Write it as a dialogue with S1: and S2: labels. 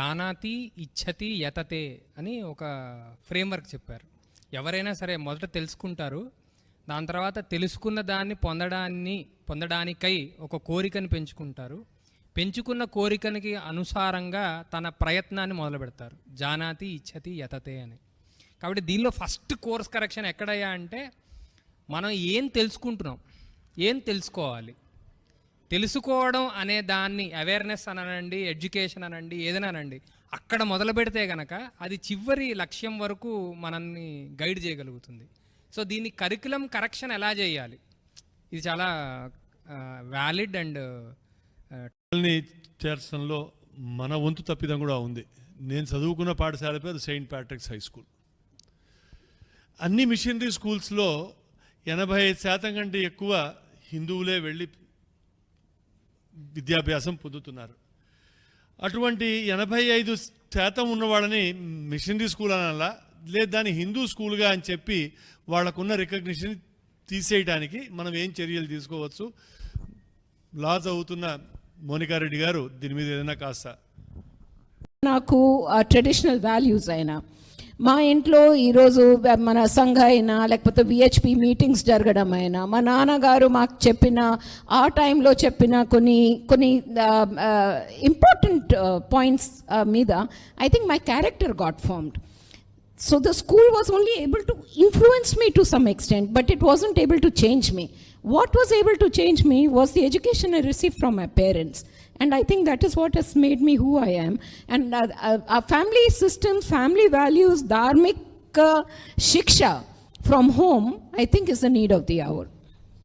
S1: జానాతి ఇచ్చతి యతతే అని ఒక ఫ్రేమ్వర్క్ చెప్పారు. ఎవరైనా సరే మొదట తెలుసుకుంటారు, దాని తర్వాత తెలుసుకున్న దాన్ని పొందడానికై ఒక కోరికను పెంచుకుంటారు, పెంచుకున్న కోరికనికి అనుసారంగా తన ప్రయత్నాన్ని మొదలు పెడతారు. జానాతి ఇచ్చతి యతతే అని. కాబట్టి దీనిలో ఫస్ట్ కోర్స్ కరెక్షన్ ఎక్కడయ్యా అంటే, మనం ఏం తెలుసుకుంటున్నాం, ఏం తెలుసుకోవాలి. తెలుసుకోవడం అనే దాన్ని అవేర్నెస్ అనండి, ఎడ్యుకేషన్ అనండి, ఏదైనానండి, అక్కడ మొదలు పెడితే కనుక అది చివరి లక్ష్యం వరకు మనల్ని గైడ్ చేయగలుగుతుంది. సో దీన్ని కరికులం కరెక్షన్ ఎలా చేయాలి, ఇది చాలా వ్యాలిడ్ అండ్
S2: చేర్చడంలో మన వంతు తప్పిదం కూడా ఉంది. నేను చదువుకున్న పాఠశాల పేరు సెయింట్ ప్యాట్రిక్స్ హై స్కూల్. అన్ని మిషనరీ స్కూల్స్లో 85% కంటే ఎక్కువ హిందువులే వెళ్ళి విద్యాభ్యాసం పొందుతున్నారు. అటువంటి 85% ఉన్నవాళ్ళని మిషనరీ స్కూల్ అనాలా, లేదు దాన్ని హిందూ స్కూల్గా అని చెప్పి వాళ్ళకున్న రికగ్నిషన్ తీసేయడానికి మనం ఏం చర్యలు తీసుకోవచ్చు? లా చదువుతున్న మోనికారెడ్డి గారు దీని మీద ఏదైనా కాస్త.
S3: నాకు ట్రెడిషనల్ వాల్యూస్ అయినా మా ఇంట్లో ఈరోజు మన సంఘ అయినా లేకపోతే విహెచ్పి మీటింగ్స్ జరగడం అయినా మా నాన్నగారు మాకు చెప్పిన ఆ టైంలో చెప్పిన కొన్ని ఇంపార్టెంట్ పాయింట్స్ మీద I think my character got formed. So the school was only able to influence me to some extent, but it wasn't able to change me. What was able to change me was the education I received from my parents. And I think that is what has made me who I am. And our family systems, family values, dharmic shiksha from home, I think is the need of the hour.